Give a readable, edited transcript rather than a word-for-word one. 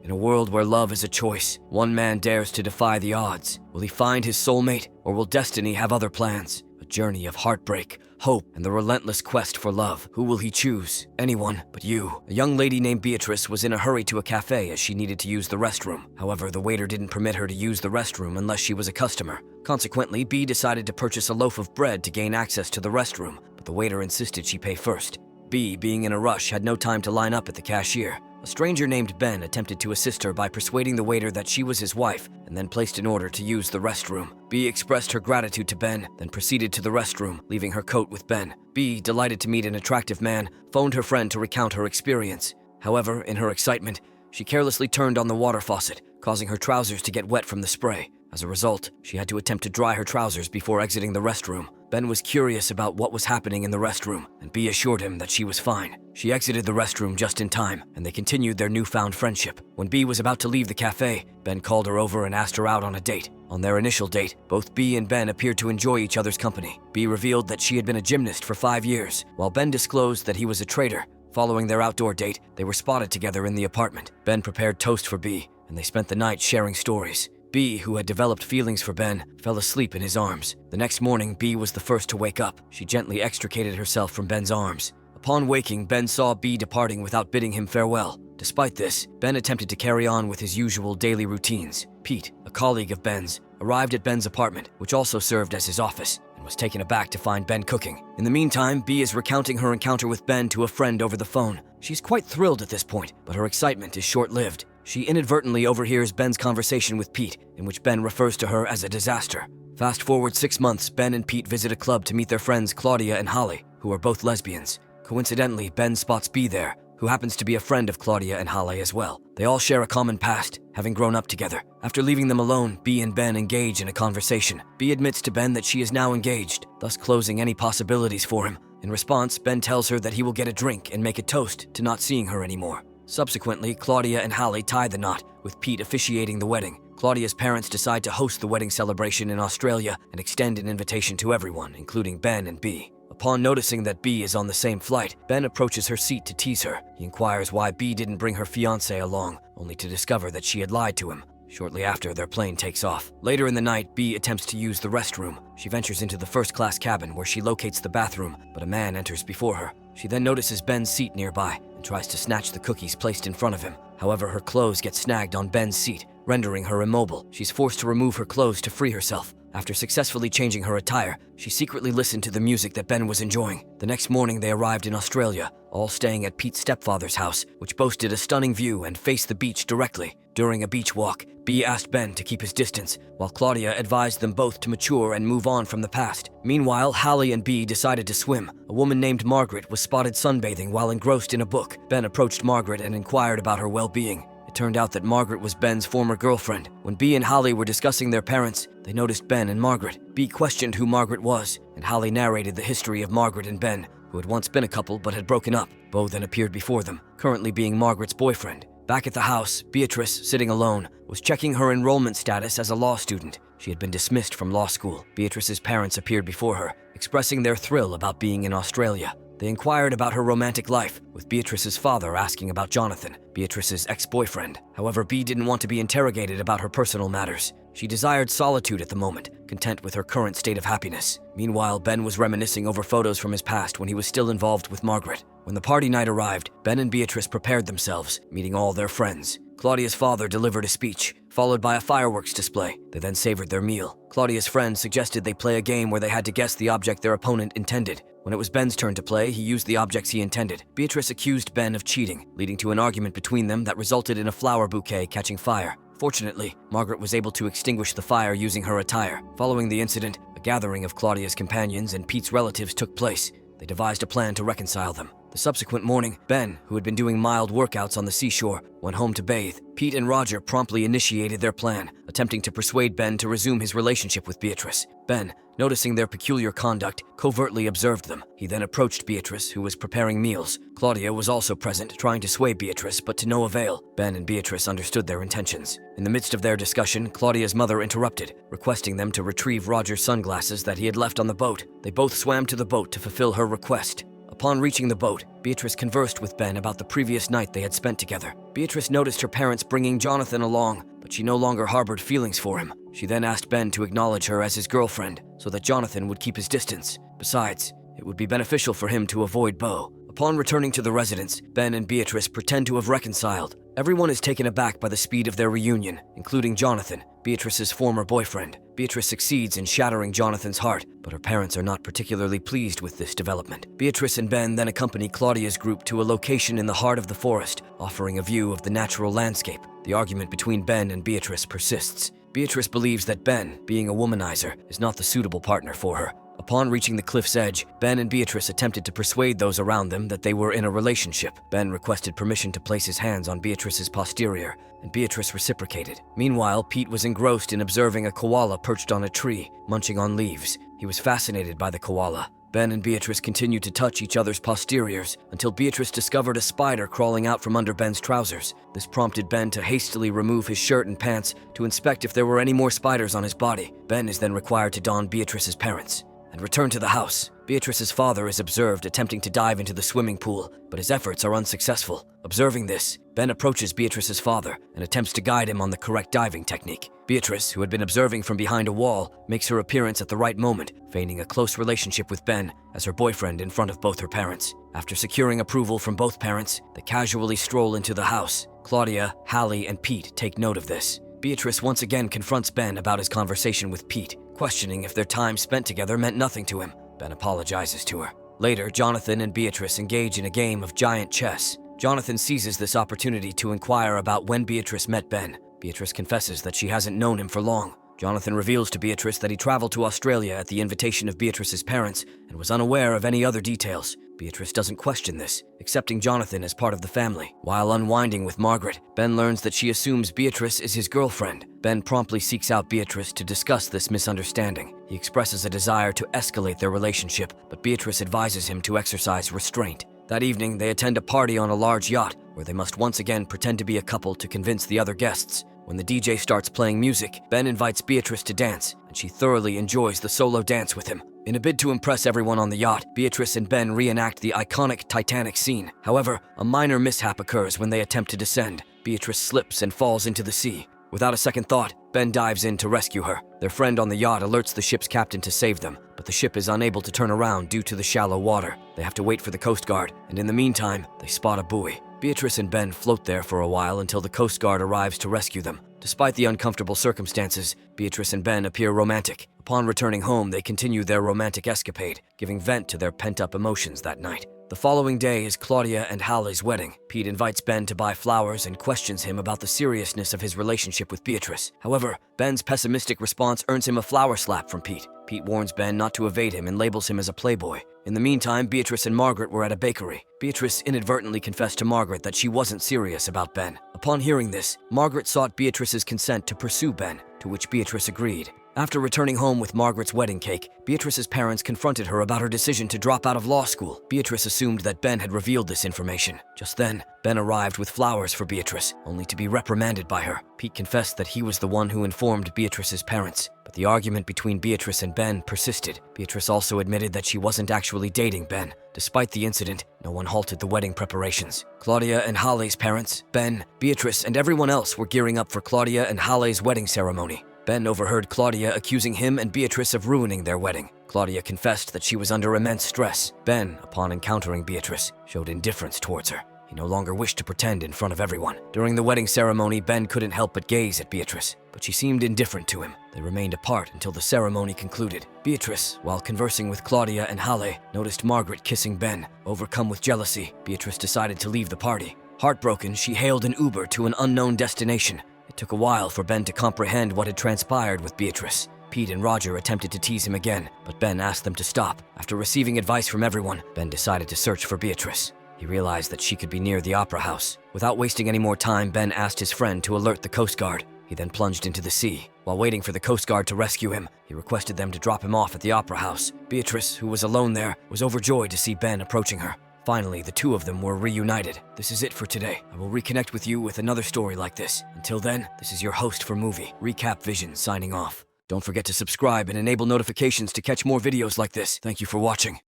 In a world where love is a choice, one man dares to defy the odds. Will he find his soulmate, or will destiny have other plans? A journey of heartbreak, hope, and the relentless quest for love. Who will he choose? Anyone but you. A young lady named Beatrice was in a hurry to a cafe as she needed to use the restroom. However, the waiter didn't permit her to use the restroom unless she was a customer. Consequently, Bea decided to purchase a loaf of bread to gain access to the restroom, but the waiter insisted she pay first. Bea, being in a rush, had no time to line up at the cashier. A stranger named Ben attempted to assist her by persuading the waiter that she was his wife, and then placed an order to use the restroom. Bea expressed her gratitude to Ben, then proceeded to the restroom, leaving her coat with Ben. Bea, delighted to meet an attractive man, phoned her friend to recount her experience. However, in her excitement, she carelessly turned on the water faucet, causing her trousers to get wet from the spray. As a result, she had to attempt to dry her trousers before exiting the restroom. Ben was curious about what was happening in the restroom, and Bea assured him that she was fine. She exited the restroom just in time, and they continued their newfound friendship. When Bea was about to leave the cafe, Ben called her over and asked her out on a date. On their initial date, both Bea and Ben appeared to enjoy each other's company. Bea revealed that she had been a gymnast for 5 years, while Ben disclosed that he was a trader. Following their outdoor date, they were spotted together in the apartment. Ben prepared toast for Bea, and they spent the night sharing stories. Bea, who had developed feelings for Ben, fell asleep in his arms. The next morning, Bea was the first to wake up. She gently extricated herself from Ben's arms. Upon waking, Ben saw Bea departing without bidding him farewell. Despite this, Ben attempted to carry on with his usual daily routines. Pete, a colleague of Ben's, arrived at Ben's apartment, which also served as his office, and was taken aback to find Ben cooking. In the meantime, Bea is recounting her encounter with Ben to a friend over the phone. She's quite thrilled at this point, but her excitement is short-lived. She inadvertently overhears Ben's conversation with Pete, in which Ben refers to her as a disaster. Fast forward 6 months, Ben and Pete visit a club to meet their friends Claudia and Holly, who are both lesbians. Coincidentally, Ben spots Bea there, who happens to be a friend of Claudia and Holly as well. They all share a common past, having grown up together. After leaving them alone, Bea and Ben engage in a conversation. Bea admits to Ben that she is now engaged, thus closing any possibilities for him. In response, Ben tells her that he will get a drink and make a toast to not seeing her anymore. Subsequently, Claudia and Holly tie the knot, with Pete officiating the wedding. Claudia's parents decide to host the wedding celebration in Australia and extend an invitation to everyone, including Ben and Bea. Upon noticing that Bea is on the same flight, Ben approaches her seat to tease her. He inquires why Bea didn't bring her fiancé along, only to discover that she had lied to him. Shortly after, their plane takes off. Later in the night, Bea attempts to use the restroom. She ventures into the first-class cabin where she locates the bathroom, but a man enters before her. She then notices Ben's seat nearby and tries to snatch the cookies placed in front of him. However, her clothes get snagged on Ben's seat, rendering her immobile. She's forced to remove her clothes to free herself. After successfully changing her attire, she secretly listened to the music that Ben was enjoying. The next morning, they arrived in Australia, all staying at Pete's stepfather's house, which boasted a stunning view and faced the beach directly. During a beach walk, Bea asked Ben to keep his distance, while Claudia advised them both to mature and move on from the past. Meanwhile, Holly and Bea decided to swim. A woman named Margaret was spotted sunbathing while engrossed in a book. Ben approached Margaret and inquired about her well-being. It turned out that Margaret was Ben's former girlfriend. When Bea and Holly were discussing their parents, they noticed Ben and Margaret. Bea questioned who Margaret was, and Holly narrated the history of Margaret and Ben, who had once been a couple but had broken up. Beau then appeared before them, currently being Margaret's boyfriend. Back at the house, Beatrice, sitting alone, was checking her enrollment status as a law student. She had been dismissed from law school. Beatrice's parents appeared before her, expressing their thrill about being in Australia. They inquired about her romantic life, with Beatrice's father asking about Jonathan, Beatrice's ex-boyfriend. However, Bea didn't want to be interrogated about her personal matters. She desired solitude at the moment, content with her current state of happiness. Meanwhile, Ben was reminiscing over photos from his past when he was still involved with Margaret. When the party night arrived, Ben and Beatrice prepared themselves, meeting all their friends. Claudia's father delivered a speech, followed by a fireworks display. They then savored their meal. Claudia's friend suggested they play a game where they had to guess the object their opponent intended. When it was Ben's turn to play, he used the objects he intended. Beatrice accused Ben of cheating, leading to an argument between them that resulted in a flower bouquet catching fire. Fortunately, Margaret was able to extinguish the fire using her attire. Following the incident, a gathering of Claudia's companions and Pete's relatives took place. They devised a plan to reconcile them. The subsequent morning, Ben, who had been doing mild workouts on the seashore, went home to bathe. Pete and Roger promptly initiated their plan, attempting to persuade Ben to resume his relationship with Beatrice. Ben, noticing their peculiar conduct, covertly observed them. He then approached Beatrice, who was preparing meals. Claudia was also present, trying to sway Beatrice, but to no avail. Ben and Beatrice understood their intentions. In the midst of their discussion, Claudia's mother interrupted, requesting them to retrieve Roger's sunglasses that he had left on the boat. They both swam to the boat to fulfill her request. Upon reaching the boat, Beatrice conversed with Ben about the previous night they had spent together. Beatrice noticed her parents bringing Jonathan along, but she no longer harbored feelings for him. She then asked Ben to acknowledge her as his girlfriend, so that Jonathan would keep his distance. Besides, it would be beneficial for him to avoid Beau. Upon returning to the residence, Ben and Beatrice pretend to have reconciled. Everyone is taken aback by the speed of their reunion, including Jonathan, Beatrice's former boyfriend. Beatrice succeeds in shattering Jonathan's heart, but her parents are not particularly pleased with this development. Beatrice and Ben then accompany Claudia's group to a location in the heart of the forest, offering a view of the natural landscape. The argument between Ben and Beatrice persists. Beatrice believes that Ben, being a womanizer, is not the suitable partner for her. Upon reaching the cliff's edge, Ben and Beatrice attempted to persuade those around them that they were in a relationship. Ben requested permission to place his hands on Beatrice's posterior, and Beatrice reciprocated. Meanwhile, Pete was engrossed in observing a koala perched on a tree, munching on leaves. He was fascinated by the koala. Ben and Beatrice continued to touch each other's posteriors until Beatrice discovered a spider crawling out from under Ben's trousers. This prompted Ben to hastily remove his shirt and pants to inspect if there were any more spiders on his body. Ben is then required to don Beatrice's parents and return to the house. Beatrice's father is observed attempting to dive into the swimming pool, but his efforts are unsuccessful. Observing this, Ben approaches Beatrice's father and attempts to guide him on the correct diving technique. Beatrice, who had been observing from behind a wall, makes her appearance at the right moment, feigning a close relationship with Ben as her boyfriend in front of both her parents. After securing approval from both parents, they casually stroll into the house. Claudia, Hallie, and Pete take note of this. Beatrice once again confronts Ben about his conversation with Pete, questioning if their time spent together meant nothing to him. Ben apologizes to her. Later, Jonathan and Beatrice engage in a game of giant chess. Jonathan seizes this opportunity to inquire about when Beatrice met Ben. Beatrice confesses that she hasn't known him for long. Jonathan reveals to Beatrice that he traveled to Australia at the invitation of Beatrice's parents and was unaware of any other details. Beatrice doesn't question this, accepting Jonathan as part of the family. While unwinding with Margaret, Ben learns that she assumes Beatrice is his girlfriend. Ben promptly seeks out Beatrice to discuss this misunderstanding. He expresses a desire to escalate their relationship, but Beatrice advises him to exercise restraint. That evening, they attend a party on a large yacht, where they must once again pretend to be a couple to convince the other guests. When the DJ starts playing music, Ben invites Beatrice to dance, and she thoroughly enjoys the solo dance with him. In a bid to impress everyone on the yacht, Beatrice and Ben reenact the iconic Titanic scene. However, a minor mishap occurs when they attempt to descend. Beatrice slips and falls into the sea. Without a second thought, Ben dives in to rescue her. Their friend on the yacht alerts the ship's captain to save them, but the ship is unable to turn around due to the shallow water. They have to wait for the Coast Guard, and in the meantime, they spot a buoy. Beatrice and Ben float there for a while until the Coast Guard arrives to rescue them. Despite the uncomfortable circumstances, Beatrice and Ben appear romantic. Upon returning home, they continue their romantic escapade, giving vent to their pent-up emotions that night. The following day is Claudia and Hallie's wedding. Pete invites Ben to buy flowers and questions him about the seriousness of his relationship with Beatrice. However, Ben's pessimistic response earns him a flower slap from Pete. Pete warns Ben not to evade him and labels him as a playboy. In the meantime, Beatrice and Margaret were at a bakery. Beatrice inadvertently confessed to Margaret that she wasn't serious about Ben. Upon hearing this, Margaret sought Beatrice's consent to pursue Ben, to which Beatrice agreed. After returning home with Margaret's wedding cake, Beatrice's parents confronted her about her decision to drop out of law school. Beatrice assumed that Ben had revealed this information. Just then, Ben arrived with flowers for Beatrice, only to be reprimanded by her. Pete confessed that he was the one who informed Beatrice's parents, but the argument between Beatrice and Ben persisted. Beatrice also admitted that she wasn't actually dating Ben. Despite the incident, no one halted the wedding preparations. Claudia and Hallie's parents, Ben, Beatrice, and everyone else were gearing up for Claudia and Hallie's wedding ceremony. Ben overheard Claudia accusing him and Beatrice of ruining their wedding. Claudia confessed that she was under immense stress. Ben, upon encountering Beatrice, showed indifference towards her. He no longer wished to pretend in front of everyone. During the wedding ceremony, Ben couldn't help but gaze at Beatrice, but she seemed indifferent to him. They remained apart until the ceremony concluded. Beatrice, while conversing with Claudia and Hallie, noticed Margaret kissing Ben. Overcome with jealousy, Beatrice decided to leave the party. Heartbroken, she hailed an Uber to an unknown destination. It took a while for Ben to comprehend what had transpired with Beatrice. Pete and Roger attempted to tease him again, but Ben asked them to stop. After receiving advice from everyone, Ben decided to search for Beatrice. He realized that she could be near the opera house. Without wasting any more time, Ben asked his friend to alert the Coast Guard. He then plunged into the sea. While waiting for the Coast Guard to rescue him, he requested them to drop him off at the opera house. Beatrice, who was alone there, was overjoyed to see Ben approaching her. Finally, the two of them were reunited. This is it for today. I will reconnect with you with another story like this. Until then, this is your host for Movie, Recap Vision, signing off. Don't forget to subscribe and enable notifications to catch more videos like this. Thank you for watching.